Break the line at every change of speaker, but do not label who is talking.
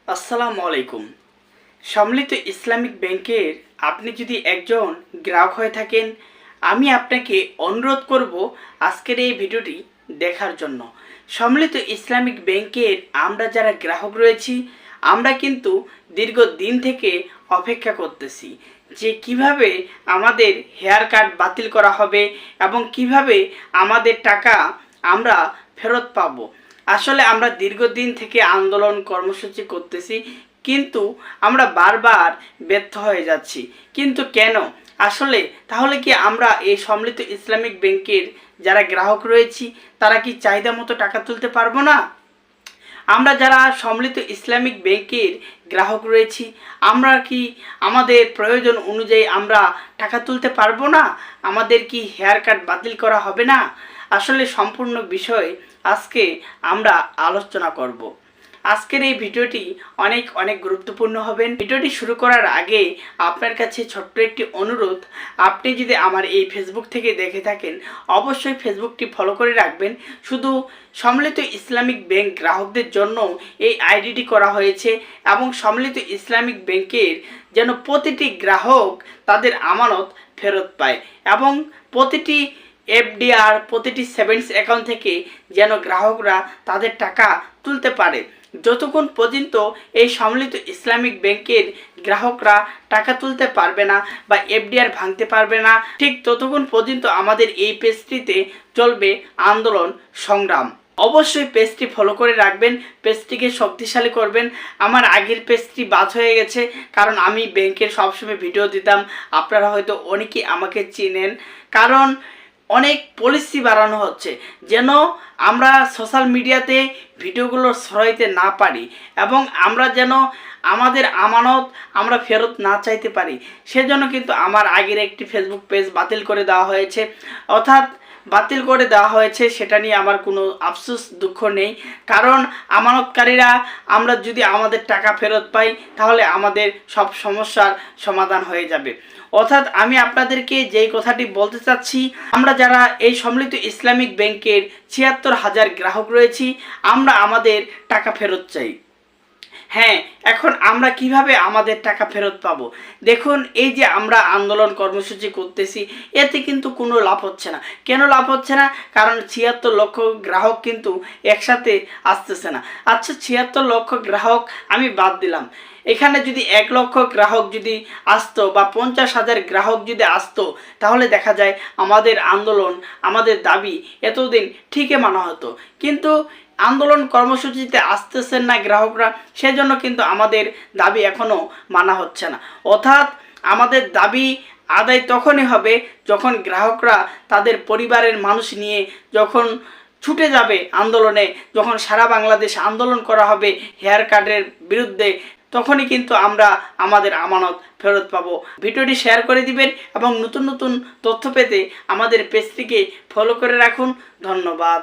আসসালামু আলাইকুম। সম্মিলিত ইসলামিক ব্যাংকের আপনি যদি একজন গ্রাহক হয়ে থাকেন, আমি আপনাকে অনুরোধ করব আজকের এই ভিডিওটি দেখার জন্য। সম্মিলিত ইসলামিক ব্যাংকের আমরা যারা গ্রাহক রয়েছি, আমরা কিন্তু দীর্ঘদিন থেকে অপেক্ষা করতেছি যে কিভাবে আমাদের হেয়ার কাট বাতিল করা হবে এবং কিভাবে আমাদের টাকা আমরা ফেরত পাবো। আসলে আমরা দীর্ঘদিন থেকে আন্দোলন কর্মসূচি করতেছি, কিন্তু আমরা বারবার ব্যর্থ হয়ে যাচ্ছি। কিন্তু কেন? আসলে তাহলে কি আমরা এই সম্মিলিত ইসলামিক ব্যাংকের যারা গ্রাহক রয়েছি তারা কি চাহিদা মতো টাকা তুলতে পারবো না? আমরা যারা সম্মিলিত ইসলামিক ব্যাংকের গ্রাহক রয়েছি, আমরা কি আমাদের প্রয়োজন অনুযায়ী আমরা টাকা তুলতে পারবো না? আমাদের কি হেয়ার কাট বাতিল করা হবে না? আসলে সম্পূর্ণ বিষয় আজকে আমরা আলোচনা করব। আজকের এই ভিডিওটি অনেক গুরুত্বপূর্ণ হবে। ভিডিওটি শুরু করার আগে আপনার কাছে ছোট্ট একটি অনুরোধ, আপনি যদি আমার এই ফেসবুক থেকে দেখে থাকেন অবশ্যই ফেসবুকটি ফলো করে রাখবেন। শুধু সম্মিলিত ইসলামিক ব্যাংক গ্রাহকদের জন্য এই আইডিটি করা হয়েছে এবং সম্মিলিত ইসলামিক ব্যাংকের যেন প্রতিটি গ্রাহক তাদের আমানত ফেরত পায় এবং প্রতিটি এফডিআর, প্রতিটি সেভিংস অ্যাকাউন্ট থেকে যেন গ্রাহকরা তাদের টাকা তুলতে পারে। যতক্ষণ পর্যন্ত এই সম্মিলিত ইসলামিক ব্যাংকের গ্রাহকরা টাকা তুলতে পারবে না বা এফডিআর ভাঙতে পারবে না, ঠিক ততক্ষণ পর্যন্ত আমাদের এই পেজটিতে চলবে আন্দোলন সংগ্রাম। অবশ্যই পেজটি ফলো করে রাখবেন, পেজটিকে শক্তিশালী করবেন। আমার আগের পেজটি বাদ হয়ে গেছে, কারণ আমি ব্যাংকের সবসময় ভিডিও দিতাম। আপনারা হয়তো অনেকেই আমাকে চিনেন, কারণ অনেক পলিসি বাড়ানো হচ্ছে যেন আমরা সোশ্যাল মিডিয়াতে ভিডিওগুলো ছড়াইতে না পারি এবং আমরা যেন আমাদের আমানত আমরা ফেরত না চাইতে পারি। সেজন্য কিন্তু আমার আগের একটি ফেসবুক পেজ বাতিল করে দেওয়া হয়েছে, অর্থাৎ বাতিল করে দেওয়া হয়েছে। সেটা নিয়ে আমার কোনো আফসোস দুঃখ নেই, কারণ আমানতকারীরা আমরা যদি আমাদের টাকা ফেরত পাই তাহলে আমাদের সব সমস্যার সমাধান হয়ে যাবে। অর্থাৎ আমি আপনাদেরকে যেই কথাটি বলতে চাচ্ছি, আমরা যারা এই সম্মিলিত ইসলামিক ব্যাংকের ৭৬,০০০ গ্রাহক রয়েছি, আমরা আমাদের টাকা ফেরত চাই। হ্যাঁ, এখন আমরা কিভাবে আমাদের টাকা ফেরত পাবো? দেখুন, এই যে আমরা আন্দোলন কর্মসূচি করতেছি, এতে কিন্তু কোনো লাভ হচ্ছে না। কেন লাভ হচ্ছে না? কারণ ৭৬ লক্ষ গ্রাহক কিন্তু একসাথে আসতেছে না। আচ্ছা, ৭৬ লক্ষ গ্রাহক আমি বাদ দিলাম, এখানে যদি ১ লক্ষ গ্রাহক যদি আসতো বা ৫০,০০০ গ্রাহক যদি আসতো, তাহলে দেখা যায় আমাদের আন্দোলন, আমাদের দাবি এতদিন ঠিকই মানা হতো। কিন্তু আন্দোলন কর্মসূচিতে আসতেছেন না গ্রাহকরা, সেজন্য কিন্তু আমাদের দাবি এখনও মানা হচ্ছে না। অর্থাৎ আমাদের দাবি আদায় তখনই হবে যখন গ্রাহকরা তাদের পরিবারের মানুষ নিয়ে যখন ছুটে যাবে আন্দোলনে, যখন সারা বাংলাদেশ আন্দোলন করা হবে হেয়ার কাটের বিরুদ্ধে, তখনই কিন্তু আমরা আমাদের আমানত ফেরত পাবো। ভিডিওটি শেয়ার করে দিবেন এবং নতুন তথ্য পেতে আমাদের পেজটিকে ফলো করে রাখুন। ধন্যবাদ।